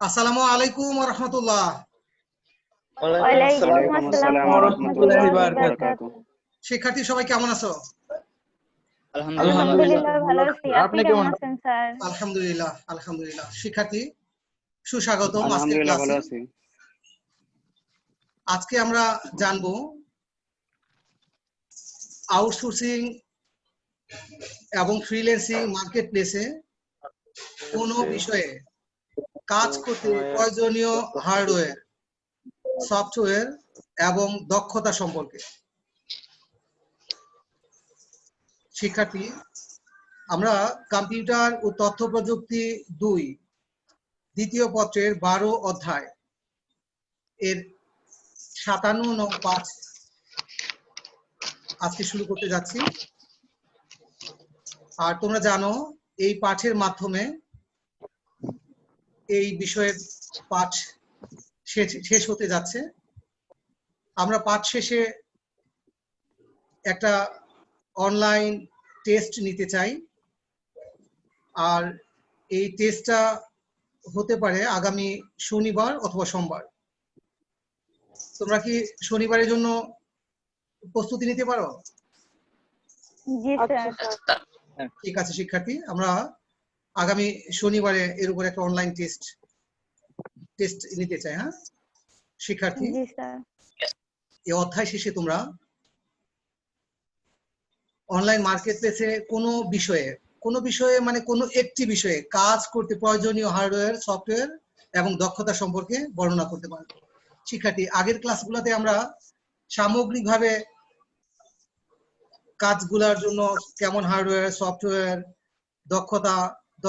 আসসালামু আলাইকুম ওয়া রাহমাতুল্লাহ। ওয়ালাইকুম আসসালাম ওয়া রাহমাতুল্লাহি ওয়া বারাকাতুহু। শিক্ষার্থী সবাই কেমন আছো? আলহামদুলিল্লাহ ভালো আছি। আপনি কেমন আছেন স্যার? আলহামদুলিল্লাহ আলহামদুলিল্লাহ। শিক্ষার্থী সুস্বাগতম আজকের আলহামদুলিল্লাহ ভালো ক্লাসে। আছি। আজকে আমরা জানবো আউটসোর্সিং এবং ফ্রিল্যান্সিং মার্কেট প্লেসে কোনো বিষয়ে কাজ করতে প্রয়োজনীয় হার্ডওয়্যার, সফটওয়্যার এবং দক্ষতা সম্পর্কে। শিক্ষার্থী আমরা কম্পিউটার ও তথ্য প্রযুক্তি 2 দ্বিতীয় পত্রের 12 অধ্যায় এর 57 নং পাঠ আজকে শুরু করতে যাচ্ছি। আর তোমরা জানো এই পাঠের মাধ্যমে এই বিষয়ের পাঠ শেষ হতে যাচ্ছে। আমরা পাঠ শেষে একটা অনলাইন টেস্ট নিতে চাই, আর এই টেস্টটা হতে পারে আগামী শনিবার অথবা সোমবার। তোমরা কি শনিবারের জন্য প্রস্তুতি নিতে পারো? জি স্যার। ঠিক আছে শিক্ষার্থী, আমরা আগামী শনিবারে এর উপর একটা অনলাইন টেস্ট নিতে চাই। হ্যাঁ শিক্ষার্থী, জি স্যার। এই অধ্যায় শেষে তোমরা অনলাইন মার্কেট প্লেসে কোনো বিষয়ে মানে কোনো একটি বিষয়ে কাজ করতে প্রয়োজনীয় হার্ডওয়্যার, সফটওয়্যার এবং দক্ষতা সম্পর্কে বর্ণনা করতে পারবে। শিক্ষার্থী আগের ক্লাসগুলোতে আমরা সামগ্রিকভাবে কাজগুলোর জন্য কেমন হার্ডওয়্যার, সফটওয়্যার, দক্ষতা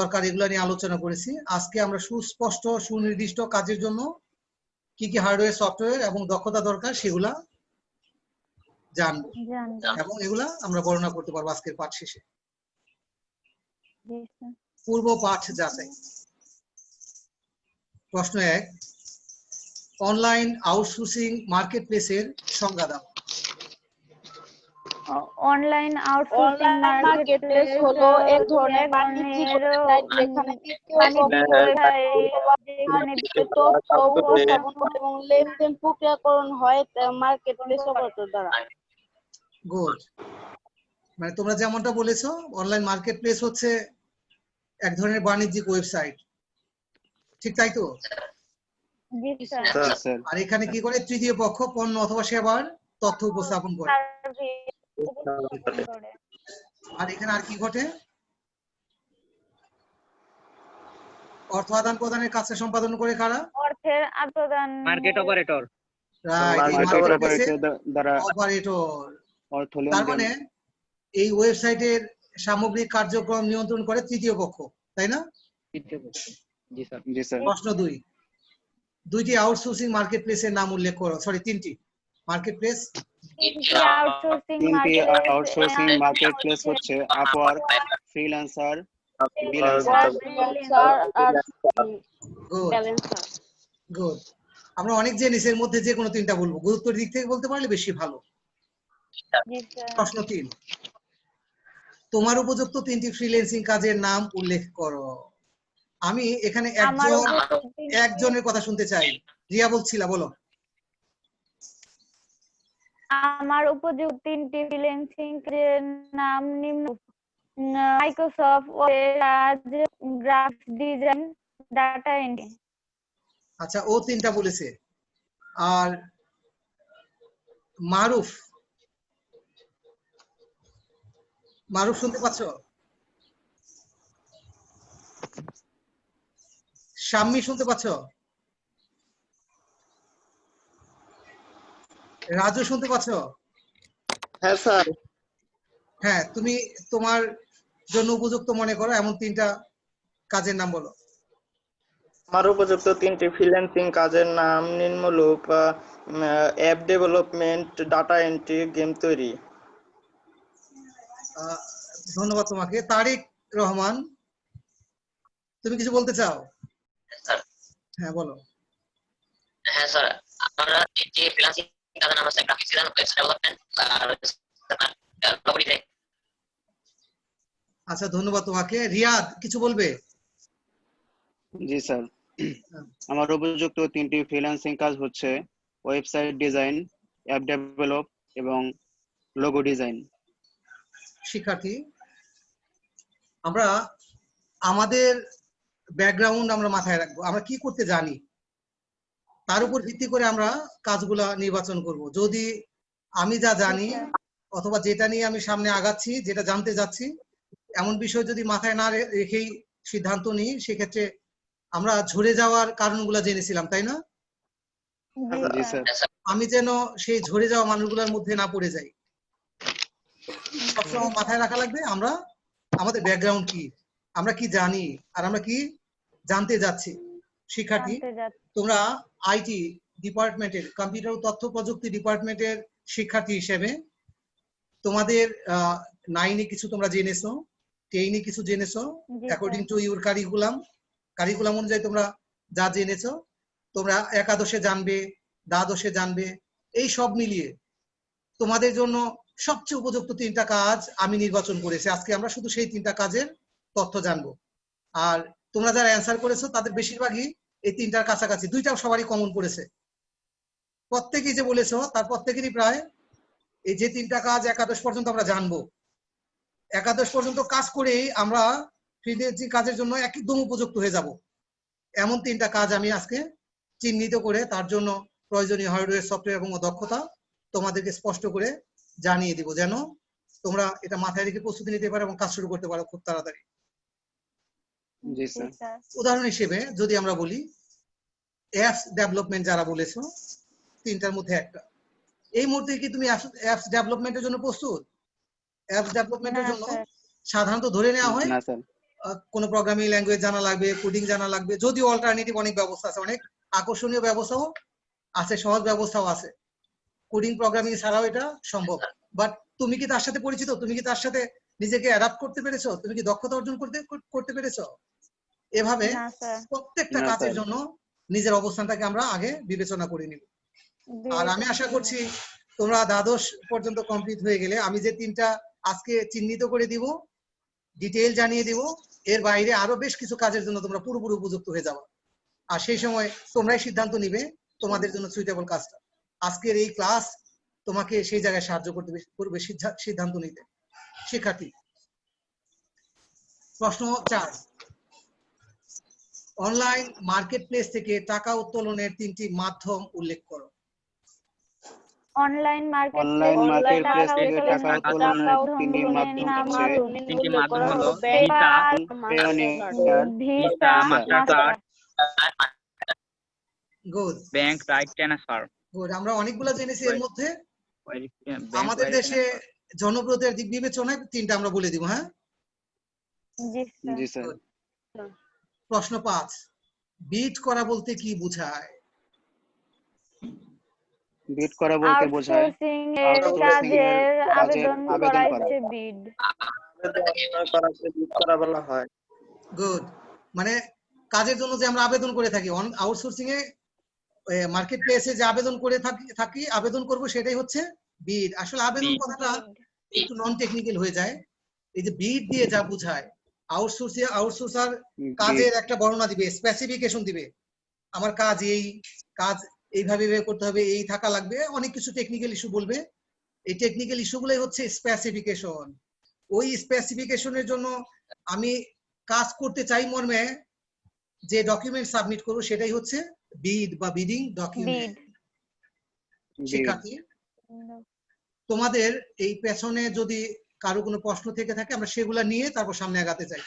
দরকার এগুলো নিয়ে আলোচনা করেছি। আজকে আমরা সুস্পষ্ট সুনির্দিষ্ট কাজের জন্য কি কি হার্ডওয়্যার, সফটওয়্যার এবং দক্ষতা দরকার সেগুলা জানবো এবং এগুলা আমরা বর্ণনা করতে পারবো আজকের পাঠ শেষে। পূর্ব পাঠ যাচাই। প্রশ্ন 1, অনলাইন আউটসোর্সিং মার্কেট প্লেসের সংজ্ঞা দাও। অনলাইন আউটসোর্সিং মার্কেট প্লেস হলো এক ধরনের বাণিজ্যিক ওয়েবসাইট যেখানে তথ্য উপস্থাপন এবং লেনদেন প্রক্রিয়াকরণ হয় মার্কেট প্লেস অপারেটর দ্বারা। গুড। মানে তোমরা যেমনটা বলেছো অনলাইন মার্কেট প্লেস হচ্ছে এক ধরনের বাণিজ্যিক ওয়েবসাইট, ঠিক তাই তো? জি স্যার। আর এখানে কি করে তৃতীয় পক্ষ পণ্য অথবা সেবার তথ্য উপস্থাপন করে। আর এখানে আর কি ঘটে? অর্থ আদান প্রদানের কাজটা সম্পাদন করে কারা? অর্থের আদান মার্কেট অপারেটর। তার মানে এই ওয়েবসাইটের সামগ্রিক কার্যক্রম নিয়ন্ত্রণ করে তৃতীয় পক্ষ, তাই না? জি স্যার। প্রশ্ন 2, দুইটি আউটসোর্সিং মার্কেট প্লেসের নাম উল্লেখ করো। সরি, তিনটি মার্কেট প্লেস। তিনটি আউটসোর্সিং মার্কেট প্লেস হচ্ছে আপওয়ার্ক, ফ্রিল্যান্সার, গুড। আমরা অনেক জেনেছি, এর মধ্যে যে কোনো তিনটা বলবো, গুরুত্বের দিক থেকে বলতে পারলে বেশি ভালো। প্রশ্ন 3, তোমার উপযুক্ত তিনটি ফ্রিল্যান্সিং কাজের নাম উল্লেখ করো। আমি এখানে একজনের কথা শুনতে চাই। রিয়া বলছিলা, বলো। আমার উপযুক্ত তিনটি ফ্রিল্যান্সিং কাজের নাম নিম্ন: Microsoft Word, graphics design, data entry. আচ্ছা, ও তিনটা বলেছে। আর মারুফ শুনতে পাচ্ছ? শাম্মী শুনতে পাচ্ছ? রাজু শুনতে পাচ্ছ? হ্যাঁ স্যার। হ্যাঁ, তুমি তোমার জন্য উপযুক্ত মনে করো এমন তিনটা কাজের নাম বলো। আমার উপযুক্ত তিনটি ফ্রিল্যান্সিং কাজের নাম নিম্নরূপ: app development, data entry, game তৈরি। ধন্যবাদ তোমাকে। তারিক রহমান, তুমি কিছু বলতে চাও? হ্যাঁ বলো। হ্যাঁ স্যার, আমরা যে ফ্রিল্যান্সিং কাজের নাম আছে গ্রাফিক্স ডিজাইন, ওয়েবসাইট ডেভেলপমেন্ট আর প্রপার্টি ট্যাগ। আচ্ছা, ধন্যবাদ তোমাকে। রিয়াদ কিছু বলবে? জি স্যার। আমার উপযুক্ত 3টি ফ্রিল্যান্সিং কাজ হচ্ছে ওয়েবসাইট ডিজাইন, অ্যাপ ডেভেলপ এবং লোগো ডিজাইন। শিক্ষার্থী, আমরা আমাদের ব্যাকগ্রাউন্ড আমরা মাথায় রাখবো, আমরা কি করতে জানি তার উপর ভিত্তি করে আমরা কাজগুলা নির্বাচন করব। যদি আমি যা জানি অথবা যেটা নিয়ে আমি সামনে আগাচ্ছি, যেটা জানতে যাচ্ছি, এমন বিষয় যদি মাথায় না রেখেই সিদ্ধান্ত নিই, সেক্ষেত্রে আমরা ঝরে যাওয়ার কারণগুলো জেনেছিলাম, তাই না? জি স্যার। আমি যেন সেই ঝরে যাওয়া মানুষগুলোর মধ্যে না পড়ে যাই। সবসময় মাথায় রাখা লাগবে আমরা আমাদের ব্যাকগ্রাউন্ড কি, আমরা কি জানি, আর আমরা কি জানতে যাচ্ছি। শিক্ষার্থী, তোমরা আইটি ডিপার্টমেন্টের, কম্পিউটার ও তথ্য প্রযুক্তি ডিপার্টমেন্টের শিক্ষার্থী হিসেবে তোমাদের 9-এ কিছু তোমরা জেনেছো, 10-এ কিছু জেনেছো, অ্যাকর্ডিং টু ইউর কারিকুলাম অনুযায়ী তোমরা যা জেনেছো, তোমরা একাদশে জানবে, দ্বাদশে জানবে। এই সব মিলিয়ে তোমাদের জন্য সবচেয়ে উপযুক্ত 3টা কাজ আমি নির্বাচন করেছি। আজকে আমরা শুধু সেই 3টা কাজের তথ্য জানবো। আর তোমরা যারা অ্যান্সার করেছো তাদের বেশিরভাগই এই 3টার কাছাকাছি, 2টাও সবারই কমন পড়েছে। প্রত্যেকেই যে বলেছো তার প্রত্যেকেরই প্রায় এই যে 3টা কাজ একাদশ পর্যন্ত আমরা জানবো। একাদশ পর্যন্ত কাজ করেই আমরা ফ্রিল্যান্সিং কাজের জন্য একদম উপযুক্ত হয়ে যাব। এমন 3টা কাজ আমি আজকে চিহ্নিত করে তার জন্য প্রয়োজনীয় হার্ডওয়্যার, সফটওয়্যার এবং দক্ষতা তোমাদেরকে স্পষ্ট করে জানিয়ে দিব, যেন তোমরা এটা মাথায় রেখে প্রস্তুতি নিতে পারো এবং কাজ শুরু করতে পারো খুব তাড়াতাড়ি। জি স্যার। উদাহরণ হিসেবে যদি আমরা বলি, অ্যাপস ডেভেলপমেন্ট যারা বলেছো 3টার মধ্যে একটা, এই মুহূর্তে কি তুমি অ্যাপস ডেভেলপমেন্টের জন্য প্রস্তুত? অ্যাপস ডেভেলপমেন্টের জন্য সাধারণত ধরে নেওয়া হয় না স্যার। কোনো প্রোগ্রামিং ল্যাঙ্গুয়েজ জানা লাগবে, কোডিং জানা লাগবে, যদিও অল্টারনেটিভ অনেক ব্যবস্থা আছে, অনেক আকর্ষণীয় ব্যবস্থাও আছে, সহজ ব্যবস্থাও আছে। কোডিং প্রোগ্রামিং ছাড়াও এটা সম্ভব। বাট তুমি কি তার সাথে পরিচিত? তুমি কি তার সাথে নিজেকে অ্যাডাপ্ট করতে পেরেছো? তুমি কি দক্ষতা অর্জন করতে পেরেছো? এভাবে প্রত্যেকটা কাজের জন্য নিজের অবস্থানটাকে আমরা আগে বিবেচনা করে নিব। আর আমি আশা করছি তোমরা দ্বাদশ পর্যন্ত কমপ্লিট হয়ে গেলে আমি যে 3টা আজকে চিহ্নিত করে দিব, ডিটেইল জানিয়ে দিব, এর বাইরে আরো বেশ কিছু কাজের জন্য তোমরা পুরোপুরি উপযুক্ত হয়ে যাবে। আর সেই সময় তোমরাই সিদ্ধান্ত নিবে তোমাদের জন্য সুইটেবল কাজটা। আজকের এই ক্লাস তোমাকে সেই জায়গায় সাহায্য করবে সিদ্ধান্ত নিতে। শিক্ষার্থী, প্রশ্ন 4, অনলাইন মার্কেট প্লেস থেকে টাকা উত্তোলনের 3টি মাধ্যম উল্লেখ করো। অনলাইন মার্কেট প্লেস থেকে টাকা উত্তোলনের 3টি মাধ্যম হচ্ছে visa, Mastercard. Good. Bank right transfer. Good. আমরা অনেকগুলো জেনেছি। এর মধ্যে আমাদের দেশে জনপ্রিয়তার দিক বিবেচনায় 3টা আমরা বলে দিব। হ্যাঁ, জি স্যার। প্রশ্ন 5, বিড করা বলতে কি বোঝায়? বিড করা বলতে বোঝায় আউটসোর্সিং এর কাজের আবেদন করা হচ্ছে বিড। করা বলা হয়। গুড। মানে কাজের জন্য যে আমরা আবেদন করে থাকি, আউটসোর্সিং এ মার্কেট প্লেসে যে আবেদন করে থাকি আবেদন করব, সেটাই হচ্ছে বিড। আসলে আবেদন কথাটা একটু নন টেকনিক্যাল হয়ে যায়। এই যে বিড দিয়ে যা বোঝায়, আউটসোর্সার কাজের একটা বর্ণনা দিবে, স্পেসিফিকেশন দিবে, আমার কাজ এই, কাজ এইভাবে করতে হবে, এই থাকা লাগবে, অনেক কিছু টেকনিক্যাল ইস্যু বলবে। এই টেকনিক্যাল ইস্যুগুলোই হচ্ছে স্পেসিফিকেশন। ওই স্পেসিফিকেশনের জন্য আমি কাজ করতে চাই মর্মে যে ডকুমেন্ট সাবমিট করব, সেটাই হচ্ছে বিড বা বিডিং ডকুমেন্ট। শিক্ষার্থী, তোমাদের এই পেছনে যদি কারো কোনো প্রশ্ন থেকে থাকে আমরা সেগুলা নিয়ে তারপর সামনে আগাতে চাই।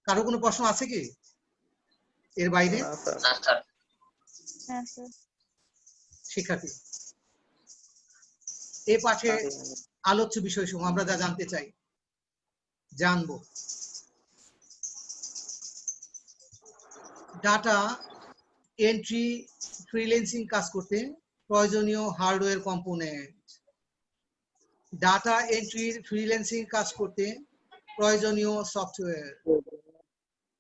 কারো কোনো প্রশ্ন আছে কি এর বাইরে? শিক্ষার্থী, এই পাঠে আলোচ্য বিষয়সমূহ আমরা যা জানতে চাই, জানবো। ডাটা এন্ট্রি ফ্রিল্যান্সিং কাজ করতে প্রয়োজনীয় হার্ডওয়্যার কম্পোনেন্ট। ডাটা এন্ট্রির ফ্রিল্যান্সিং কাজ করতে প্রয়োজনীয় সফটওয়্যার।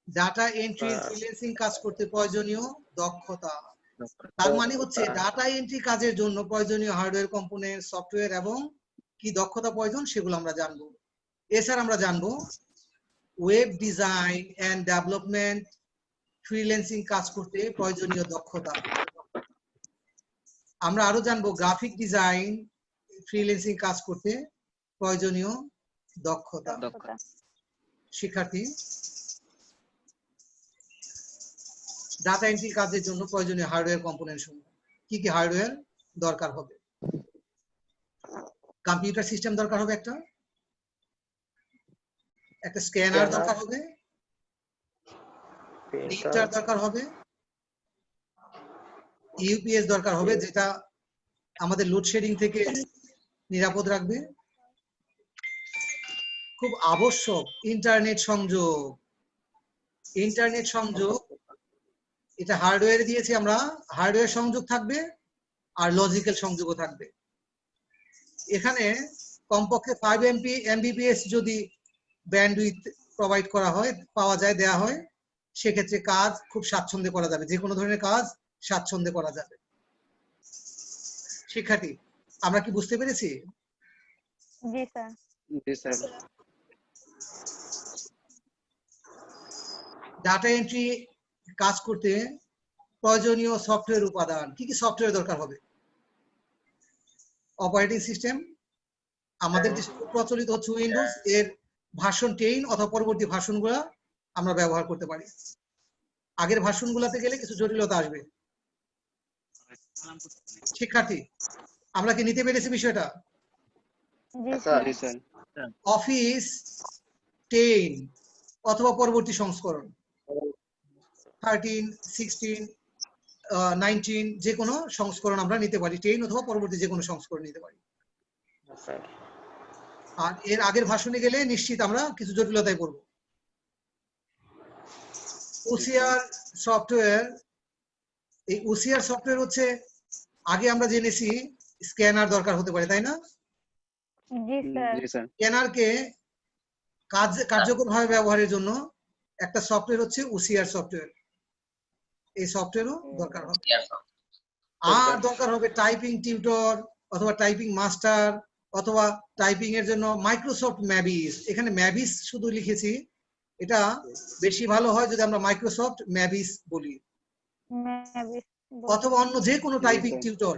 ডাটা এন্ট্রির ফ্রিল্যান্সিং কাজ করতে প্রয়োজনীয় দক্ষতা। তার মানে হচ্ছে ডাটা এন্ট্রি কাজের জন্য প্রয়োজনীয় হার্ডওয়্যার কম্পোনেন্ট, সফটওয়্যার এবং কি দক্ষতা প্রয়োজন সেগুলো আমরা জানবো। এছাড়া আমরা জানবো web design and development, freelancing কাজ করতে প্রয়োজনীয় দক্ষতা। আমরা আরো জানবো গ্রাফিক ডিজাইন ফ্রিল্যান্সিং কাজ করতে প্রয়োজনীয় দক্ষতা। শিক্ষার্থী, ডাটা এন্ট্রি কাজের জন্য প্রয়োজনীয় হার্ডওয়্যার কম্পোনেন্ট সমূহ। কি কি হার্ডওয়্যার দরকার হবে? কম্পিউটার সিস্টেম দরকার হবে, একটা স্ক্যানার দরকার হবে, প্রিন্টার দরকার হবে, ইউপিএস দরকার হবে যেটা আমাদের লোডশেডিং থেকে নিরাপদ রাখবে। খুব আবশ্যক ইন্টারনেট সংযোগ। ইন্টারনেট সংযোগ এটা হার্ডওয়্যারে দিয়েছি আমরা, হার্ডওয়্যার সংযোগ থাকবে আর লজিক্যাল সংযোগও থাকবে। এখানে কমপক্ষে 5 Mbps যদি ব্যান্ডউইথ প্রোভাইড করা হয়, পাওয়া যায়, দেয়া হয়, সেক্ষেত্রে কাজ খুব স্বাচ্ছন্দ্যে করা যাবে, যে কোনো ধরনের কাজ স্বাচ্ছন্দ্যে করা যাবে। শিক্ষার্থী, আমরা কি বুঝতে পেরেছি? জি স্যার। জি স্যার। ডাটা এন্ট্রি কাজ করতে প্রয়োজনীয় সফটওয়্যার উপাদান। কি কি সফটওয়্যার দরকার হবে? অপারেটিং সিস্টেম আমাদের দেশে প্রচলিত হচ্ছে উইন্ডোজ, এর ভার্সন 10 অথবা পরবর্তী ভার্সনগুলো আমরা ব্যবহার করতে পারি। আগের ভার্সনগুলোতে গেলে কিছু জটিলতা আসবে। শিক্ষার্থী, আমরা কি নিতে পেরেছি বিষয়টা? জি জি স্যার। অফিস 10 অথবা পরবর্তী সংস্করণ 13, 16, 19 যে কোনো সংস্করণ আমরা নিতে পারি, 10 অথবা পরবর্তী যে কোনো সংস্করণ নিতে পারি। আর এর আগের ভার্সনে গেলে নিশ্চিত আমরা কিছু জটিলতায় পড়ব। ওসিআর সফটওয়্যার, এই ওসিআর সফটওয়্যার হচ্ছে আগে আমরা জেনেছি স্ক্যানার দরকার হতে পারে, তাই না? জি স্যার। জি স্যার। স্ক্যানারকে কার্যকরভাবে ব্যবহারের জন্য একটা সফটওয়্যার হচ্ছে ওসিআর সফটওয়্যার। এই সফটওয়্যারও দরকার হবে। আর দরকার হবে টাইপিং টিউটর অথবা টাইপিং মাস্টার অথবা টাইপিং এর জন্য মাইক্রোসফট ম্যাভিস। এখানে ম্যাভিস শুধু লিখেছি, এটা বেশি ভালো হয় যদি আমরা মাইক্রোসফট ম্যাভিস বলি, অথবা অন্য যে কোনো টাইপিং টিউটর।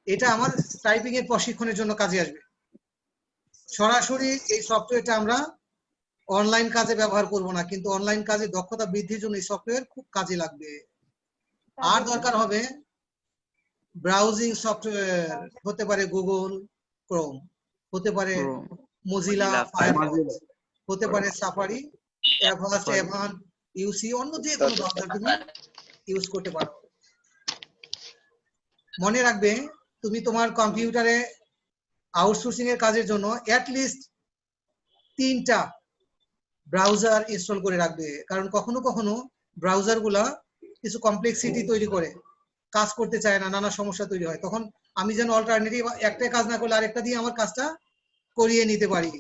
এটা আমার টাইপিং এর প্রশিক্ষণের জন্য কাজে আসবে। সরাসরি এই সফটওয়্যারটা আমরা অনলাইন কাজে ব্যবহার করব না, কিন্তু অনলাইন কাজে দক্ষতা বৃদ্ধির জন্য এই সফটওয়্যার খুব কাজে লাগবে। আর দরকার হবে ব্রাউজিং সফটওয়্যার, হতে পারে গুগল ক্রোম, হতে পারে মজিলা ফায়ারফক্স, হতে পারে সাফারি, অ্যাভাস্ট, এভান, ইউসি, অন্য যে কোনো ব্রাউজার তুমি ইউজ করতে পারো। মনে রাখবে, তুমি তোমার কম্পিউটারে আউটসোর্সিং এর কাজের জন্য অ্যাটলিস্ট 3টা ব্রাউজার ইনস্টল করে রাখবে, কারণ কখনো কখনো ব্রাউজার গুলা কিছু কমপ্লেক্সিটি তৈরি করে, কাজ করতে চায় না, নানা সমস্যা তৈরি হয়। তখন আমি যেন অল্টারনেটিভ একটা কাজ না করলে আরেকটা দিয়ে আমার কাজটা করিয়ে নিতে পারি।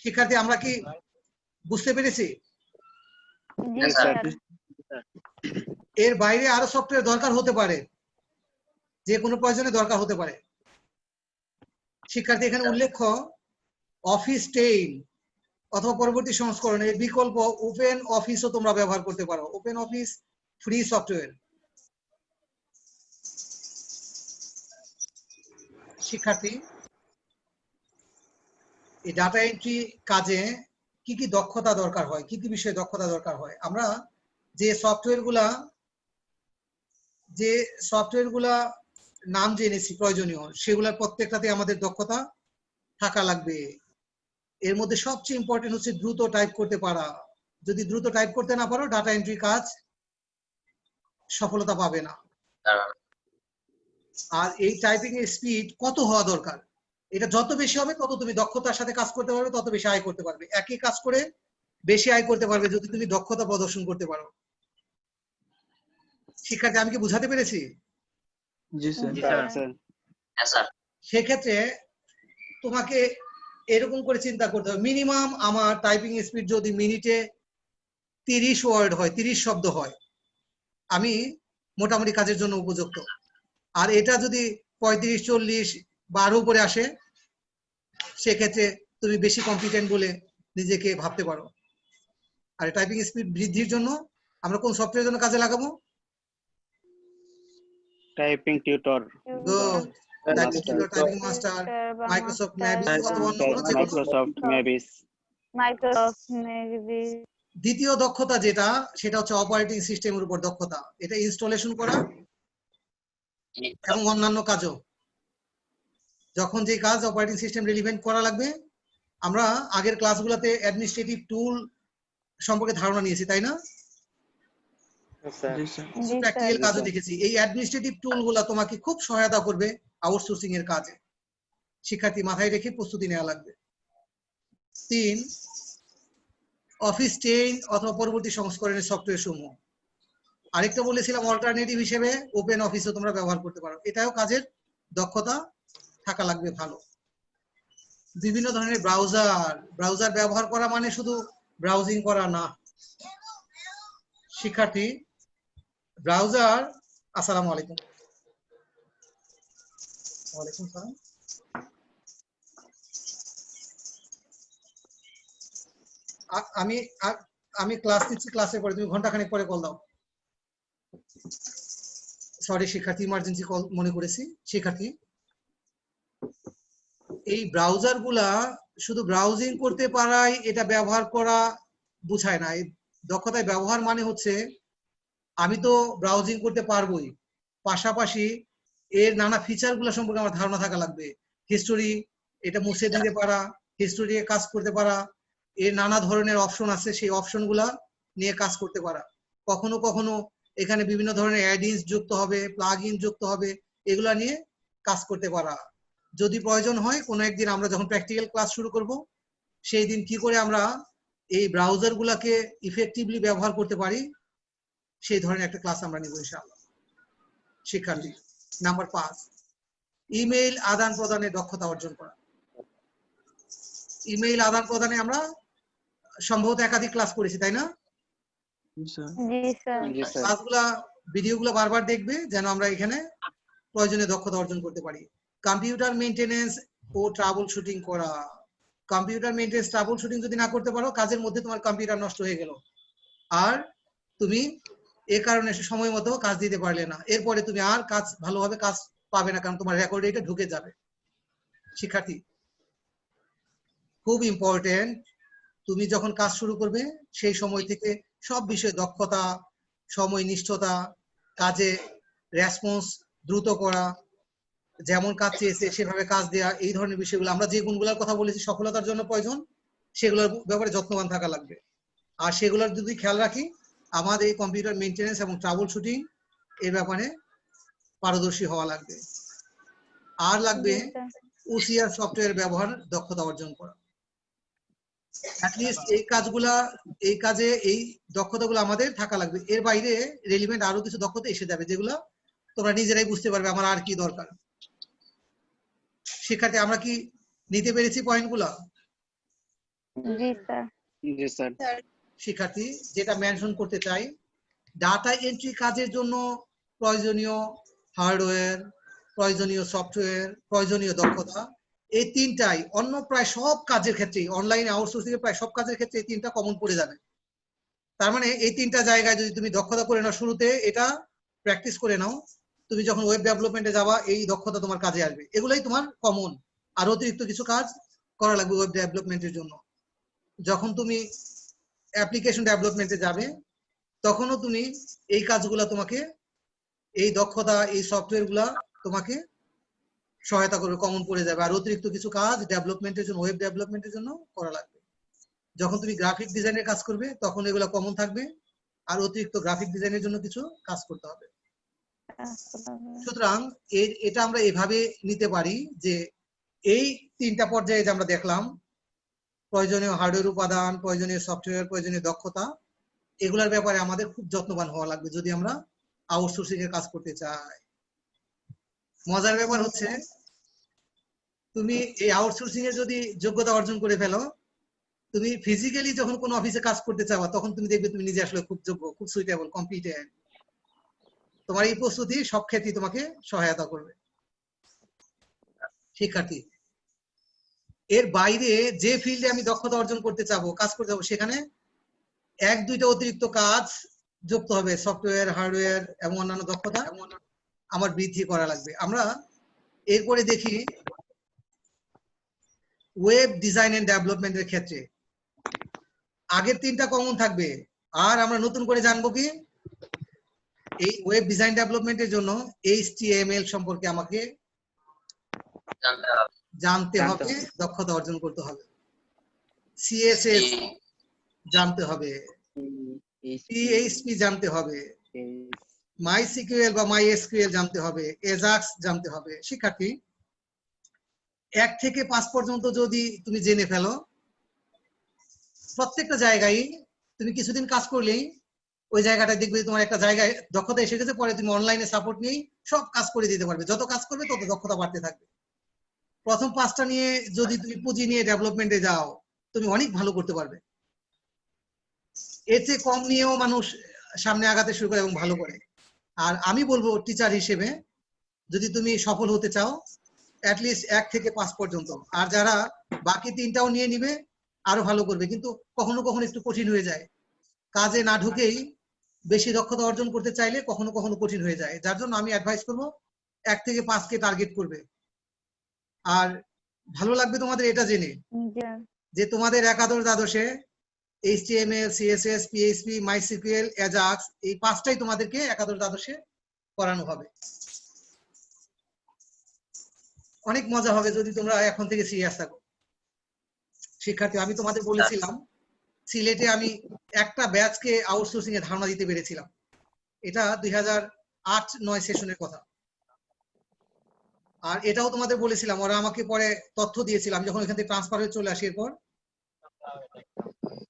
শিক্ষার্থী, আমরা কি বুঝতে পেরেছি? জি স্যার। এর বাইরে আরো সফটওয়্যার দরকার হতে পারে, যে কোনো প্রয়োজনে দরকার হতে পারে। শিক্ষার্থী, এখানে উল্লেখ্য অফিস 10 অথবা পরবর্তী সংস্করণের বিকল্প ওপেন অফিসও তোমরা ব্যবহার করতে পারো। Open office free software. শিক্ষার্থী, এই ডাটা এন্ট্রি কাজে কি কি দক্ষতা দরকার হয়, কি কি বিষয়ে দক্ষতা দরকার হয়? আমরা যে সফটওয়্যারগুলা নাম জেনেছি প্রয়োজনীয়, সেগুলোর প্রত্যেকটাতে আমাদের দক্ষতা থাকা লাগবে। এর মধ্যে সবচেয়ে ইম্পর্টেন্ট হচ্ছে দ্রুত টাইপ করতে পারা। যদি দ্রুত টাইপ করতে না পারো, ডাটা এন্ট্রি কাজ সফলতা পাবে না। আর এই টাইপিং এর স্পিড কত হওয়া দরকার, এটা যত বেশি হবে তত তুমি দক্ষতার সাথে কাজ করতে পারবে, তত বেশি আয় করতে পারবে। একই কাজ করে বেশি আয় করতে পারবে যদি তুমি দক্ষতা প্রদর্শন করতে পারো। শিক্ষার্থী, আমি কি বুঝাতে পেরেছি? জি স্যার। সেক্ষেত্রে তোমাকে এরকম করে চিন্তা করতে হবে, মিনিমাম আমার টাইপিং স্পিড যদি মিনিটে 30 ওয়ার্ড হয়, 30 শব্দ হয়, আমি মোটামুটি কাজের জন্য উপযুক্ত। আর এটা যদি 35, 40 বা আরো উপরে আসে, সেক্ষেত্রে তুমি বেশি কম্পিটেন্ট বলে নিজেকে ভাবতে পারো। আর টাইপিং স্পিড বৃদ্ধির জন্য আমরা কোন সফটওয়্যারের জন্য কাজে লাগাবো? Typing tutor, good. Typing tutor, typing master, Microsoft Mavis অথবা অন্য কোনো যে কোনো। Microsoft Mavis. Microsoft Mavis. দ্বিতীয় দক্ষতা যেটা, সেটা হচ্ছে অপারেটিং সিস্টেমের উপর দক্ষতা। এটা ইনস্টলেশন করা এবং অন্যান্য কাজও। যখন যে কাজ অপারেটিং সিস্টেম রিলিভেন্ট করা লাগবে, আমরা আগের ক্লাসগুলোতে অ্যাডমিনিস্ট্রেটিভ টুল সম্পর্কে ধারণা নিয়েছি, তাই না? প্র্যাকটিক্যাল কাজও দেখেছি। এই অ্যাডমিনিস্ট্রেটিভ টুলগুলো তোমাকে খুব সহায়তা করবে আউটসোর্সিং এর কাজে। শিক্ষার্থী মাথায় রেখে প্রস্তুতি নেওয়া লাগবে। 3, অফিস 10 অথবা পরবর্তী সংস্করণের সফটওয়্যার সমূহ। আরেকটা বলেছিলাম অল্টারনেটিভ হিসেবে ওপেন অফিসও তোমরা ব্যবহার করতে পারো। এটাও কাজের দক্ষতা থাকা লাগবে ভালো। বিভিন্ন ধরনের ব্রাউজার ব্যবহার করা মানে শুধু ব্রাউজিং করা না। শিক্ষার্থী ব্রাউজার, আসসালামু আলাইকুম। ওয়ালাইকুম সালাম। আমি ক্লাস নিচ্ছি, ক্লাসের পরে তুমি ঘন্টাখানেক পরে কল দাও। সরি শিক্ষার্থী, ইমার্জেন্সি কল মনে করেছি। শিক্ষার্থী এই ব্রাউজার গুলা শুধু ব্রাউজিং করতে পারাই এটা ব্যবহার করা বুঝায় না। এই দক্ষতায় ব্যবহার মানে হচ্ছে আমি তো ব্রাউজিং করতে পারবোই, পাশাপাশি এর নানা ফিচার গুলো সম্পর্কে আমার ধারণা থাকা লাগবে। হিস্টোরি, এটা মুছে দিতে পারা, হিস্টোরি কাজ করতে পারা, এর নানা ধরনের অপশন আছে, সেই অপশন গুলা নিয়ে কাজ করতে পারা। কখনো কখনো এখানে বিভিন্ন ধরনের অ্যাড-ইনস যুক্ত হবে, প্লাগ-ইন যুক্ত হবে, এগুলা নিয়ে কাজ করতে পারা। যদি প্রয়োজন হয় কোনো একদিন আমরা যখন প্র্যাকটিক্যাল ক্লাস শুরু করব, সেই দিন কি করে আমরা এই ব্রাউজার গুলাকে ইফেক্টিভলি ব্যবহার করতে পারি, সেই ধরনের একটা ক্লাস আমরা নিব ইনশাআল্লাহ। শিক্ষার্থী নাম্বার 5, ইমেইল আদান প্রদানে দক্ষতা অর্জন করা। ইমেইল আদান প্রদানে আমরা সম্ভবত একাধিক ক্লাস করেছি, তাই না? ক্লাসগুলা, ভিডিওগুলো বারবার দেখবে যেন আমরা এখানে প্রয়োজনীয় দক্ষতা অর্জন করতে পারি। কম্পিউটার মেইনটেনেন্স ও ট্রাবল শুটিং করা। কম্পিউটার মেইনটেনেন্স, ট্রাবল শুটিং যদি না করতে পারো, কাজের মধ্যে তোমার কম্পিউটার নষ্ট হয়ে গেল আর তুমি এ কারণে সময় মতো কাজ দিতে পারলে না, এরপরে তুমি আর কাজ ভালোভাবে কাজ পাবে না, কারণ তোমার রেকর্ডে এটা ঢুকে যাবে। শিক্ষার্থী খুব ইম্পর্টেন্ট, তুমি যখন কাজ শুরু করবে সেই সময় থেকে সব বিষয়ে দক্ষতা, সময় নিষ্ঠতা, কাজে রেসপন্স দ্রুত করা, যেমন কাজ চেয়েছে সেভাবে কাজ দেওয়া, এই ধরনের বিষয়গুলো আমরা যে গুণগুলোর কথা বলেছি সফলতার জন্য প্রয়োজন, সেগুলোর ব্যাপারে যত্নবান থাকা লাগবে। আর সেগুলোর যদি খেয়াল রাখি, আমাদের এই কম্পিউটার মেইনটেনেন্স এবং ট্রাবল শুটিং এই ব্যাপারে পারদর্শী হওয়া লাগবে। আর লাগবে ওসিআর সফটওয়্যার ব্যবহার দক্ষতা অর্জন করা। অ্যাটলিস্ট এই কাজে এই দক্ষতাগুলো আমাদের থাকা লাগবে। এর বাইরে রেলিভেন্ট আরো কিছু দক্ষতা এসে যাবে, যেগুলো তোমরা নিজেরাই বুঝতে পারবে আমার আর কি দরকার। শিক্ষার্থী আমরা কি নিতে পেরেছি পয়েন্টগুলো? জি স্যার। শিক্ষার্থী যেটা মেনশন করতে চাই, ডাটা এন্ট্রি কাজের জন্য প্রয়োজনীয় হার্ডওয়্যার, প্রয়োজনীয় সফটওয়্যার, প্রয়োজনীয় দক্ষতা, এই তিনটাই অন্য প্রায় সব কাজের ক্ষেত্রে, অনলাইন আউটসোর্সিং এর প্রায় সব কাজের ক্ষেত্রে এই তিনটা কমন পড়ে যাবে। তার মানে এই তিনটা জায়গায় যদি তুমি দক্ষতা করে নাও, শুরুতে এটা প্র্যাকটিস করে নাও, তুমি যখন ওয়েব ডেভেলপমেন্টে যাবা এই দক্ষতা তোমার কাজে আসবে। এগুলাই তোমার কমন। আর অতিরিক্ত কিছু কাজ করা লাগবে ওয়েব ডেভেলপমেন্টের জন্য। যখন তুমি অ্যাপ্লিকেশন ডেভেলপমেন্টে যাবে তখনও তুমি এই কাজগুলা, তোমাকে এই দক্ষতা, এই সফটওয়্যার গুলা তোমাকে সহায়তা করবে, কমন পড়ে যাবে। আর অতিরিক্ত কিছু কাজ ডেভেলপমেন্টের জন্য, ওয়েব ডেভেলপমেন্টের জন্য করা লাগবে। যখন তুমি গ্রাফিক ডিজাইনের কাজ করবে তখন এগুলা কমন থাকবে, আর অতিরিক্ত গ্রাফিক ডিজাইনের জন্য কিছু কাজ করতে হবে। সুতরাং এটা আমরা এভাবে নিতে পারি যে এই তিনটা পর্যায়ে যে আমরা দেখলাম, প্রয়োজনীয় হার্ডওয়্যার উপাদান, প্রয়োজনীয় সফটওয়্যার, প্রয়োজনীয় দক্ষতা, এগুলোর ব্যাপারে আমাদের খুব যত্নবান হওয়া লাগবে যদি আমরা আউটসোর্সিং এর কাজ করতে চাই। মজার ব্যাপার হচ্ছে, তুমি এই আউটসোর্সিং এর যদি যোগ্যতা অর্জন করে ফেলো, তুমি ফিজিক্যালি যখন কোনো অফিসে কাজ করতে চাও তখন তুমি দেখবে তুমি নিজে আসলে খুব যোগ্য, খুব সুইটেবল, কম্পিটেন্ট। তোমার এই প্রস্তুতি সব ক্ষেত্রেই তোমাকে সহায়তা করবে। শিক্ষার্থী এর বাইরে যে ফিল্ডে আমি দক্ষতা অর্জন করতে চাবো, কাজ করতে চাবো, সেখানে 1-2টা অতিরিক্ত কাজ যুক্ত হবে, সফটওয়্যার, হার্ডওয়্যার এবং অন্যান্য দক্ষতা আমার বৃদ্ধি করা লাগবে। আমরা এরপরে দেখি ওয়েব ডিজাইন এন্ড ডেভেলপমেন্টের ক্ষেত্রে আগের 3টা কমন থাকবে, আর আমরা নতুন করে জানবো কি এই ওয়েব ডিজাইন ডেভেলপমেন্টের জন্য HTML সম্পর্কে আমাকে জানতে হবে, দক্ষতা অর্জন করতে হবে। CSS জানতে হবে, PHP জানতে হবে, MySQL বা MySQL জানতে হবে, AJAX জানতে হবে। শিক্ষার্থী 1 থেকে 5 পর্যন্ত যদি তুমি জেনে ফেলো, প্রত্যেকটা জায়গায় তুমি কিছুদিন কাজ করলেই ওই জায়গাটা দেখবে তোমার একটা জায়গায় দক্ষতা এসে গেছে, পরে তুমি অনলাইনে সাপোর্ট নিয়ে সব কাজ করে দিতে পারবে। যত কাজ করবে তত দক্ষতা বাড়তে থাকবে। প্রথম 5টা নিয়ে যদি তুমি পুঁজি নিয়ে ডেভেলপমেন্টে যাও, তুমি অনেক ভালো করতে পারবে। এর চেয়ে কম নিয়েও মানুষ সামনে আগাতে শুরু করে এবং ভালো করে। আর আমি বলবো টিচার হিসেবে, যদি তুমি সফল হতে চাও অ্যাটলিস্ট 1 থেকে 5 পর্যন্ত, আর যারা বাকি 3টাও নিয়ে নিবে আরো ভালো করবে। কিন্তু কখনো কখনো একটু কঠিন হয়ে যায়, কাজে না ঢুকেই বেশি দক্ষতা অর্জন করতে চাইলে কখনো কখনো কঠিন হয়ে যায়। যার জন্য আমি অ্যাডভাইস করবো 1 থেকে 5কে টার্গেট করবে। আর ভালো লাগবে তোমাদের এটা জেনে যে তোমাদের একাদশ দ্বাদশে HTML, CSS, PHP, MySQL, AJAX এই 5টাই তোমাদেরকে একাদশ দ্বাদশে পড়ানো হবে। অনেক মজা হবে যদি তোমরা এখন থেকে সিরিয়াস থাকো। শিক্ষার্থী, আমি তোমাদের বলেছিলাম সিলেটে আমি একটা ব্যাচকে আউটসোর্সিং এ ধারণা দিতে পেরেছিলাম। এটা 2008-9 সেশনের কথা। আর এটাও তোমাদের বলেছিলাম, ওরা আমাকে পরে তথ্য দিয়েছিল। আমি যখন এখান থেকে ট্রান্সফার হয়ে চলে আসি, এরপর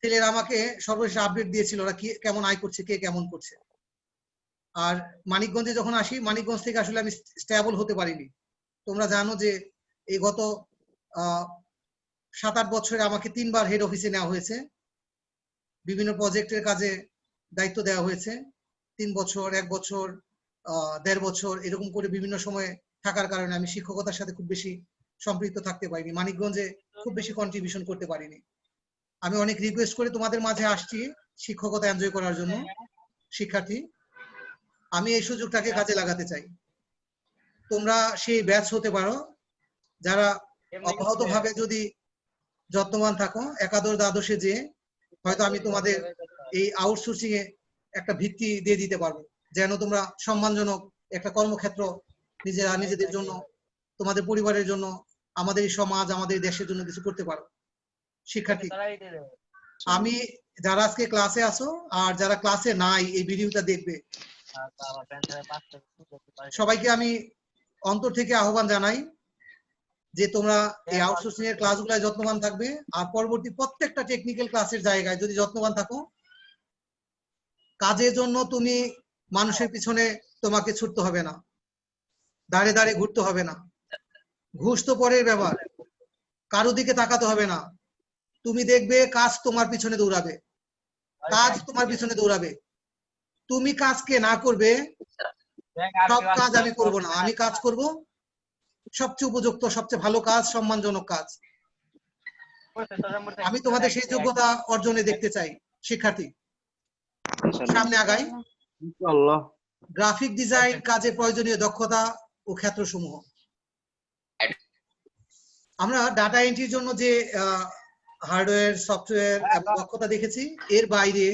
ছেলেরা আমাকে সর্বশেষ আপডেট দিয়েছিল ওরা কি কেমন আয় করছে, কে কেমন করছে। আর মানিকগঞ্জে যখন আসি, মানিকগঞ্জ থেকে আসলে আমি স্টেবল হতে পারিনি। তোমরা জানো যে এই গত 7-8 বছরে আমাকে 3বার হেড অফিসে নেওয়া হয়েছে, বিভিন্ন প্রজেক্টের কাজে দায়িত্ব দেওয়া হয়েছে। 3 বছর, 1 বছর, 1.5 বছর এরকম করে বিভিন্ন সময়ে থাকার কারণে আমি শিক্ষকতার সাথে খুব বেশি সম্পৃক্ত থাকতে পারিনি, মানিকগঞ্জে খুব বেশি কন্ট্রিবিউশন করতে পারিনি। আমি অনেক রিকোয়েস্ট করে তোমাদের মাঝে আসছি শিক্ষকতা এনজয় করার জন্য। শিক্ষার্থী, আমি এই সুযোগটাকে কাজে লাগাতে চাই। তোমরা সেই ব্যাচ হতে পারো যারা অব্যাহতভাবে যদি যত্নবান থাকো, একাদশ দ্বাদশে যে হয়তো আমি তোমাদের এই আউটসোর্সিং এ একটা ভিত্তি দিয়ে দিতে পারবো, যেন তোমরা সম্মানজনক একটা কর্মক্ষেত্র নিজেদের জন্য, তোমাদের পরিবারের জন্য, আমাদের এই সমাজ, আমাদের দেশের জন্য কিছু করতে পারো। শিক্ষার্থী, আমি যারা আজকে ক্লাসে আসো আর যারা ক্লাসে নাই এই ভিডিওটা দেখবে, সবাইকে আমি অন্তর থেকে আহ্বান জানাই যে তোমরা এই আউটসোর্সিং এর ক্লাসগুলোয় যত্নবান থাকবে। আর পরবর্তী প্রত্যেকটা টেকনিক্যাল ক্লাসের জায়গায় যদি যত্নবান থাকো, কাজের জন্য তুমি মানুষের পিছনে তোমাকে ছুটতে হবে না, দাঁড়ে দাঁড়ে ঘুরতে হবে না, ঘুষ তো পরের ব্যাপার, কারো দিকে তাকাতে হবে না। তুমি দেখবে কাজ তোমার পিছনে দৌড়াবে, কাজ তোমার পিছনে দৌড়াবে। তুমি কাজকে না করবে, সব কাজ আমি করব না, আমি কাজ করব সবচেয়ে উপযুক্ত, সবচেয়ে ভালো কাজ, সম্মানজনক কাজ। আমি তোমাদের সেই যোগ্যতা অর্জনে দেখতে চাই। শিক্ষার্থী, সামনে আগাই। গ্রাফিক ডিজাইন কাজে প্রয়োজনীয় দক্ষতা ও ক্ষেত্রসমূহ। আমরা ডাটা এন্ট্রির জন্য যে হার্ডওয়্যার, সফটওয়্যার এবং দক্ষতা দেখেছি, এর বাইরে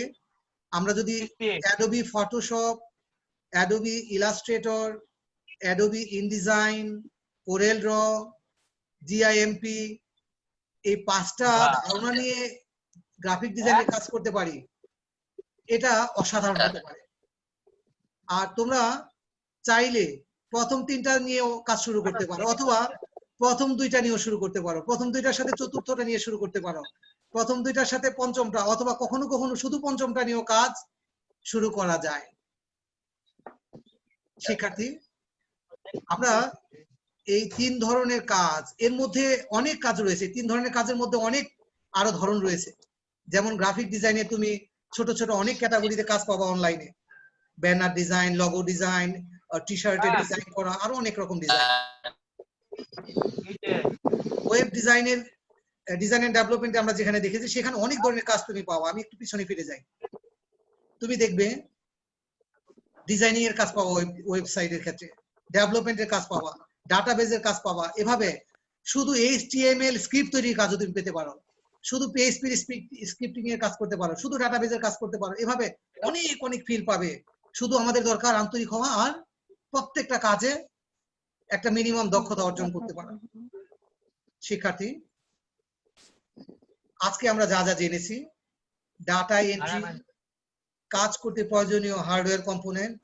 আমরা যদি Adobe Photoshop, Adobe Illustrator, Adobe InDesign, Corel draw, GIMP এই 5টা ধারণা নিয়ে গ্রাফিক ডিজাইনের কাজ করতে পারি, এটা অসাধারণ হতে পারে। আর তোমরা চাইলে প্রথম 3টা নিয়েও কাজ শুরু করতে পারো, অথবা প্রথম 2টা নিয়েও শুরু করতে পারো, প্রথম 2টার সাথে 4র্থটা নিয়ে শুরু করতে পারো, প্রথম 2টার সাথে 5মটা, অথবা কখনো কখনো শুধু 5মটা নিয়েও কাজ শুরু করা যায়। শিক্ষার্থী, আমরা এই 3 ধরনের কাজ, এর মধ্যে অনেক কাজ রয়েছে। 3 ধরনের কাজের মধ্যে অনেক আরো ধরন রয়েছে। যেমন গ্রাফিক ডিজাইনে তুমি ছোট ছোট অনেক ক্যাটাগরিতে কাজ পাবা অনলাইনে, ব্যানার ডিজাইন, লগো ডিজাইন, টি-শার্টের ডিজাইন করা, আরো অনেক রকম ডিজাইন। ওয়েব ডিজাইনের ডিজাইন এন্ড ডেভেলপমেন্টে আমরা যেখানে দেখেছি সেখানে অনেক ধরনের কাজ তুমি পাবো। আমি একটু পিছনে ফিরে যাই, তুমি দেখবে ডিজাইনিং এর কাজ পাবো ওয়েবসাইটের ক্ষেত্রে, ডেভেলপমেন্টের কাজ পাবা, ডাটাবেজের কাজ পাবা, এভাবে শুধু HTML স্ক্রিপ্ট তৈরির কাজও তুমি পেতে পারো, শুধু PHP স্ক্রিপ্টিং এর কাজ করতে পারো, শুধু ডাটাবেজের কাজ করতে পারো, এভাবে অনেক অনেক ফিল পাবে। শুধু আমাদের দরকার আন্তরিক হওয়া আর প্রত্যেকটা কাজে একটা মিনিমাম দক্ষতা অর্জন করতে পারা। শিক্ষার্থী, আজকে আমরা যা যা জেনেছি, ডাটা এন্ট্রি কাজ করতে প্রয়োজনীয় হার্ডওয়্যার কম্পোনেন্ট,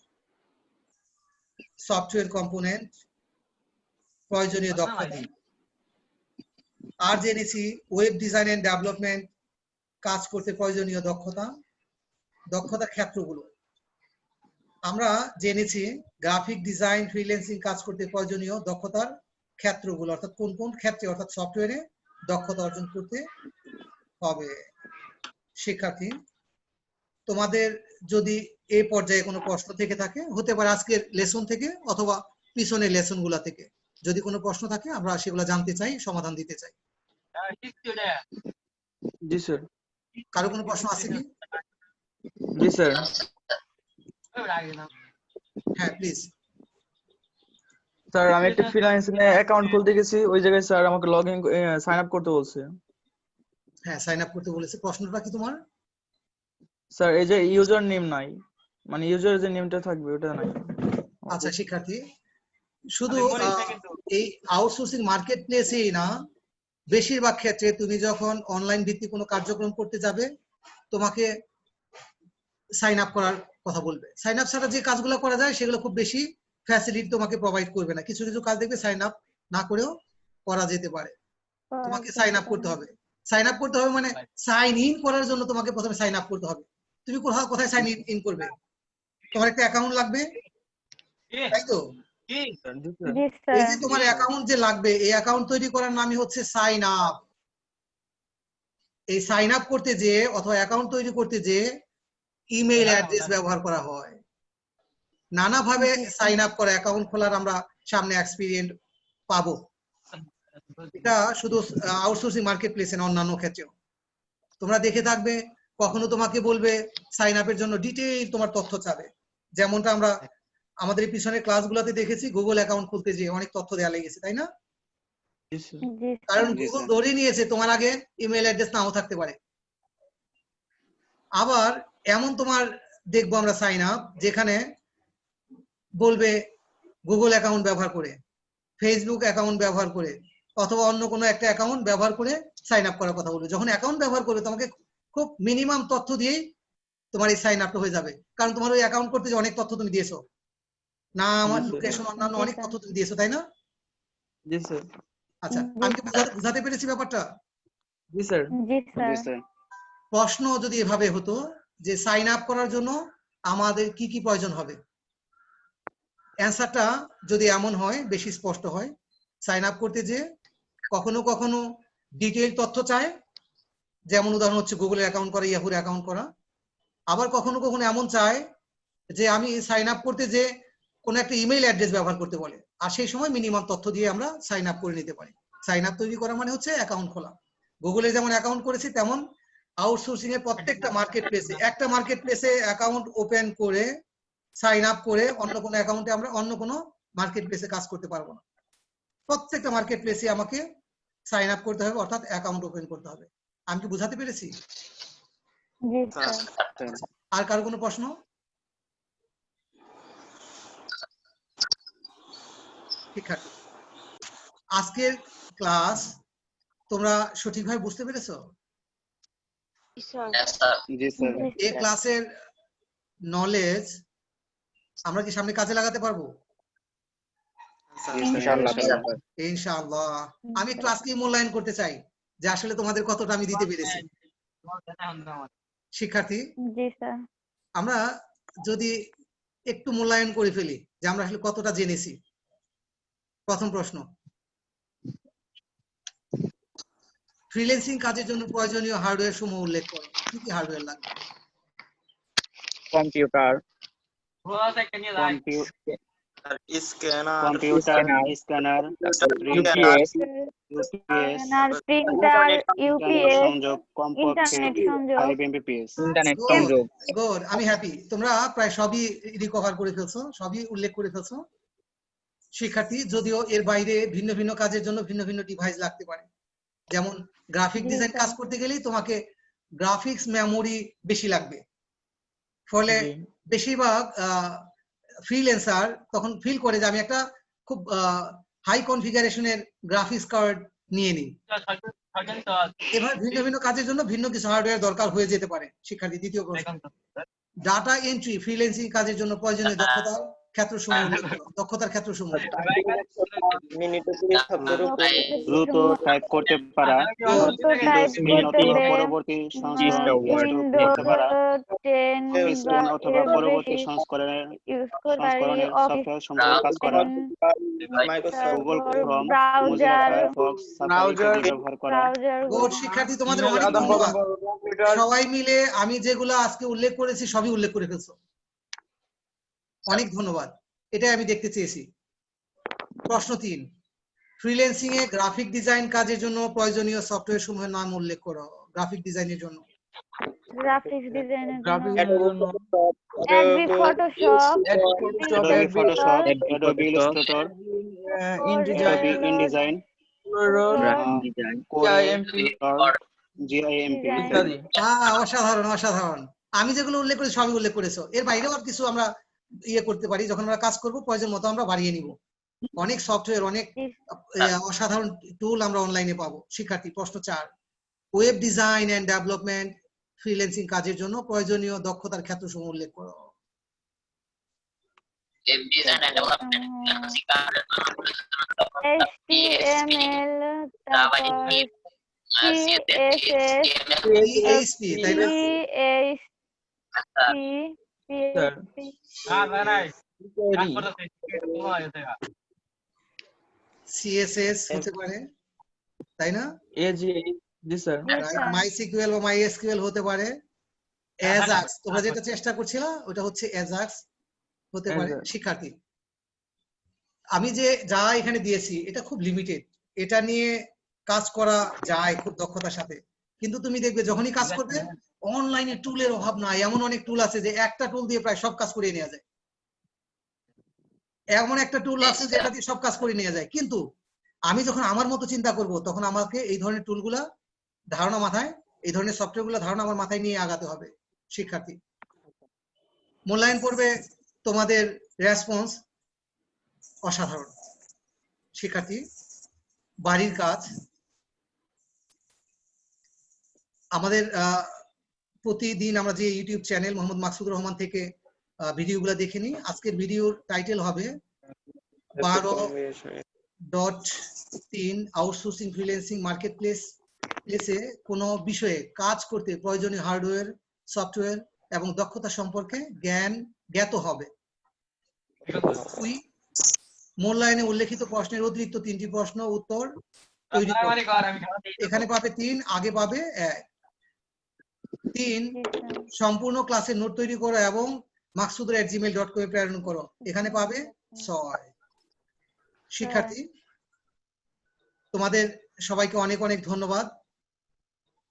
সফটওয়্যার কম্পোনেন্ট, প্রয়োজনীয় দক্ষতা, আর জেনেছি ওয়েব ডিজাইন এন্ড ডেভেলপমেন্ট কাজ করতে প্রয়োজনীয় দক্ষতা, দক্ষতার ক্ষেত্রগুলো। আমরা জেনেছি গ্রাফিক ডিজাইন ফ্রিল্যান্সিং কাজ করতে প্রয়োজনীয় দক্ষতার ক্ষেত্রগুলো, অর্থাৎ কোন কোন ক্ষেত্রে অর্থাৎ সফটওয়্যারে দক্ষতা অর্জন করতে হবে। শিক্ষার্থী, তোমাদের যদি এই পর্যায়ে কোনো প্রশ্ন থেকে থাকে, হতে পারে আজকের লেসন থেকে অথবা পিছনের লেসন গুলা থেকে, যদি কোনো প্রশ্ন থাকে আমরা সেগুলো জানতে চাই, সমাধান দিতে চাই। জি স্যার। কারো কোনো প্রশ্ন আছে কি? জি স্যার। হ্যাঁ প্লিজ। স্যার আমি একটা ফ্রিল্যান্সিং এ অ্যাকাউন্ট খুলতে গেছি, ওই জায়গায় স্যার আমাকে লগইন সাইন আপ করতে বলছে। হ্যাঁ সাইন আপ করতে বলেছে, প্রশ্নটা কি তোমার? স্যার এই যে ইউজার নেম নাই, মানে ইউজার যে নেমটা থাকবে ওটা নাই। আচ্ছা শিক্ষার্থী, শুধু এই আউটসোর্সিং মার্কেট প্লেসেই না, বেশিরভাগ ক্ষেত্রে তুমি যখন অনলাইন ভিত্তিক কোনো কার্যক্রম করতে যাবে তোমাকে সাইন আপ করার কথা বলবে। সাইন আপ ছাড়া যে কাজগুলো করা যায় সেগুলো খুব বেশি ফ্যাসিলিটি তোমাকে প্রোভাইড করবে না। কিছু কিছু কাজ দেখবে সাইন আপ না করেও করা যেতে পারে, তোমাকে সাইন আপ করতে হবে। সাইন আপ করতে হবে মানে সাইন ইন করার জন্য তোমাকে প্রথমে সাইন আপ করতে হবে। তুমি কোথায় সাইন ইন করবে? তোমার একটা অ্যাকাউন্ট লাগবে, তাই তো? এই যে তোমার অ্যাকাউন্ট যে লাগবে, এই অ্যাকাউন্ট তৈরি করার নামই হচ্ছে সাইন আপ। এই সাইন আপ করতে যে অথবা অ্যাকাউন্ট তৈরি করতে যে ইমেইল অ্যাড্রেস ব্যবহার করা হয়। নানাভাবে সাইন আপ করা অ্যাকাউন্ট খোলার আমরা সামনে এক্সপেরিয়েন্স পাবো। এটা শুধু আউটসোর্সিং মার্কেট প্লেসে না, অন্যান্য ক্ষেত্রেও তোমরা দেখে থাকবে, কখনো তোমাকে বলবে সাইন আপের জন্য ডিটেইল তোমার তথ্য চাবে। যেমনটা আমরা আমাদের পিছনের ক্লাসগুলোতে দেখেছি, গুগল অ্যাকাউন্ট খুলতে যে অনেক তথ্য দেওয়া লেগেছে, তাই না? কারণ গুগল ধরে নিয়েছে তোমার আগে ইমেল অ্যাড্রেস নাও থাকতে পারে। আবার এমন তোমার দেখবো আমরা সাইন আপ যেখানে বলবে গুগল অ্যাকাউন্ট ব্যবহার করে, ফেসবুক অ্যাকাউন্ট ব্যবহার করে, অথবা অন্য কোনো একটা অ্যাকাউন্ট ব্যবহার করে সাইন আপ করার কথা বলবে। যখন অ্যাকাউন্ট ব্যবহার করবে তোমাকে খুব মিনিমাম তথ্য দিয়েই তোমার এই সাইন আপটা হয়ে যাবে, কারণ তোমার ওই অ্যাকাউন্ট করতে যে অনেক তথ্য তুমি দিয়েছো, নাম, লোকেশন, অন্যান্য অনেক তথ্য তুমি দিয়েছো, তাই না? জি স্যার। আচ্ছা, আমি কি বুঝাতে পেরেছি ব্যাপারটা? জি স্যার। জি স্যার। প্রশ্ন যদি এভাবে হতো যে সাইন আপ করার জন্য আমাদের কি কি প্রয়োজন হবে, অ্যান্সারটা যদি এমন হয়, বেশি স্পষ্ট হয়, সাইন আপ করতে যে কখনো কখনো ডিটেইল তথ্য চায়, যেমন উদাহরণ হচ্ছে গুগলের অ্যাকাউন্ট করা, ইয়াহুর অ্যাকাউন্ট করা। আবার কখনো কখনো এমন চায় যে আমি সাইন আপ করতে যে কোনো একটা ইমেইল অ্যাড্রেস ব্যবহার করতে বলে, আর সেই সময় মিনিমাম তথ্য দিয়ে আমরা সাইন আপ করে নিতে পারি। সাইন আপ তৈরি করা মানে হচ্ছে অ্যাকাউন্ট খোলা। গুগলে যেমন অ্যাকাউন্ট করেছি, তেমন আউটসোর্সিং এর প্রত্যেকটা মার্কেট প্লেসে, একটা মার্কেট প্লেসে অ্যাকাউন্ট ওপেন করে সাইন আপ করে অন্য কোনো অ্যাকাউন্টে আমরা অন্য কোনো মার্কেট প্লেসে কাজ করতে পারবো না। প্রত্যেকটা মার্কেট প্লেসে আমাকে সাইন আপ করতে হবে, অর্থাৎ অ্যাকাউন্ট ওপেন করতে হবে। আমি কি বুঝাতে পেরেছি? আর কারো কোনো প্রশ্ন? শিক্ষার্থী, আজকের ক্লাস তোমরা সঠিকভাবে বুঝতে পেরেছো? জি স্যার। এই ক্লাসের নলেজ আমরা কি সামনে কাজে লাগাতে পারবো? ইনশাআল্লাহ। আমি একটু আজকেই মূল্যায়ন করতে চাই যে আসলে তোমাদের কতটা আমি দিতে পেরেছি। শিক্ষার্থী, আমরা যদি একটু মূল্যায়ন করে ফেলি যে আমরা আসলে কতটা জেনেছি। প্রথম প্রশ্ন, ফ্রিল্যান্সিং কাজের জন্য প্রয়োজনীয় হার্ডওয়্যার সমূহ উল্লেখ করো। কি কি হার্ডওয়্যার লাগবে? Computer, scanner, computer scanner, UPS, UPS, scanner, printer, internet UPS, সংযোগ কমপক্ষে ইন্টারনেট সংযোগ, 5 Mbps। ইন্টারনেট গুড সংযোগ। গুড, আমি হ্যাপি। তোমরা প্রায় সবই রিকভার করে ফেলছো, সবই উল্লেখ করে ফেলছো। শিক্ষার্থী, যদিও এর বাইরে ভিন্ন ভিন্ন কাজের জন্য ভিন্ন ভিন্ন ডিভাইস লাগতে পারে। যেমন গ্রাফিক জি ডিজাইন স্যার। কাজ করতে গেলেই তোমাকে গ্রাফিক্স মেমোরি বেশি লাগবে। ফলে জি। বেশিরভাগ ফ্রিল্যান্সার তখন ফিল করে যে আমি একটা খুব হাই কনফিগারেশনের গ্রাফিক্স কার্ড নিয়ে নিই। এভাবে ভিন্ন ভিন্ন কাজের জন্য ভিন্ন কিছু হার্ডওয়্যার দরকার হয়ে যেতে পারে। শিক্ষার্থী, দ্বিতীয় প্রশ্ন, ডাটা এন্ট্রি ফ্রিল্যান্সিং কাজের জন্য প্রয়োজনীয় দক্ষতার ক্ষেত্রসমূহ উল্লেখ করো। দক্ষতার ক্ষেত্রসমূহ। মিনিটে 30 শব্দের উপর। দ্রুত টাইপ করতে পারা, দ্রুত টাইপ স্ক্রিন করতে অথবা পারে, পরবর্তী সংস্করণ উইন্ডোজ করতে পারা, 10 বা স্ক্রিন অথবা এর পরবর্তী বেশি সংস্করণের ইউজ করতে পারি, অফিস সফটওয়্যার সম্পর্কে কাজ করা, মাইক্রোসফট গুগল তারপর Chrome, Mozilla browser, Firefox, safari ইত্যাদি ব্যবহার করা। গুড শিক্ষার্থী, তোমাদের ইমেল অনেক আদান ধন্যবাদ। প্রদান করা, কম্পিউটার। সবাই মিলে আমি যেগুলো আজকে উল্লেখ করেছি সবই উল্লেখ করে ফেলছো। অনেক ধন্যবাদ, এটাই আমি দেখতে চেয়েছি। প্রশ্ন 3, ফ্রিল্যান্সিং এ গ্রাফিক ডিজাইন কাজের জন্য প্রয়োজনীয় সফটওয়্যার সমূহের নাম উল্লেখ করো। গ্রাফিক ডিজাইনের জন্য। গ্রাফিক্স ডিজাইনের জন্য গ্রাফিক্সের জন্য Adobe Photoshop, Adobe Photoshop, Adobe Illustrator, Adobe InDesign, GIMP GIMP ইত্যাদি। অসাধারণ অসাধারণ। আমি যেগুলো উল্লেখ করেছি সবই উল্লেখ করেছো। এর বাইরেও আর কিছু আমরা করতে পারি, যখন আমরা কাজ করব প্রয়োজন মতো আমরা বাড়িয়ে নিব। অনেক সফটওয়্যার, অনেক অসাধারণ টুল আমরা অনলাইনে পাবো। শিক্ষার্থী, প্রশ্ন 4, web design and development freelancing কাজের জন্য প্রয়োজনীয় দক্ষতার ক্ষেত্রসমূহ উল্লেখ করো। web design and development, HTML, তারপর CSS, PHP, তাই না? CSS হতে পারে, তাই না? জি স্যার। MySQL বা MySQL হতে পারে। Ajax, তোমরা যেটা চেষ্টা করছিলা ওটা হচ্ছে Ajax হতে পারে। শিক্ষার্থী, আমি যে যা এখানে দিয়েছি এটা খুব লিমিটেড, এটা নিয়ে কাজ করা যায় খুব দক্ষতার সাথে। কিন্তু তুমি দেখবে যখনই কাজ করবে অনলাইনে টুলের অভাব নাই। এমন অনেক টুল আছে যে একটা টুল দিয়ে প্রায় সব কাজ করিয়ে নেওয়া যায়। এমন একটা টুল আছে যেটা দিয়ে সব কাজ করে নেওয়া যায়। কিন্তু আমি যখন আমার মতো চিন্তা করব তখন আমাকে এই ধরনের টুলগুলা ধারণা মাথায়, এই ধরনের সফটওয়্যারগুলো ধারণা আমার মাথায় নিয়ে আগাতে হবে। শিক্ষার্থী, মূল্যায়ন পর্বে তোমাদের রেসপন্স অসাধারণ। শিক্ষার্থী, বাড়ির কাজ, আমাদের প্রতিদিন আমরা যে ইউটিউব চ্যানেল মোহাম্মদ মাকসুদুর রহমান থেকে ভিডিওগুলো দেখে নিই। আজকের ভিডিওর টাইটেল হবে 12.3 আউটসোর্সিং ফ্রিল্যান্সিং মার্কেট প্লেসে কোনো বিষয়ে কাজ করতে প্রয়োজনীয় হার্ডওয়্যার, সফটওয়্যার এবং দক্ষতা সম্পর্কে জ্ঞাত হবে। মূল্যায়নে উল্লেখিত প্রশ্নের অতিরিক্ত 3টি প্রশ্ন উত্তর তৈরি করো। এখানে পাবে 3, আগে পাবে 1। 3, সম্পূর্ণ ক্লাসের নোট তৈরি করো এবং maksudra@gmail.com এ প্রেরণ করো। এখানে পাবে 6। শিক্ষার্থী, তোমাদের সবাইকে অনেক অনেক ধন্যবাদ।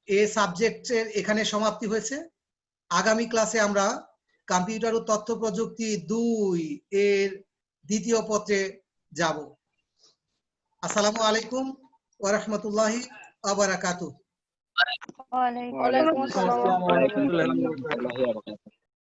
এই সাবজেক্টের এখানে সমাপ্তি হয়েছে। আগামী ক্লাসে আমরা কম্পিউটার ও তথ্য প্রযুক্তি 2 এর দ্বিতীয় পত্রে যাব। আসসালামু আলাইকুম ওয়া রাহমাতুল্লাহি ওয়া বারাকাতুহু। ওয়ালাইকুম আসসালাম।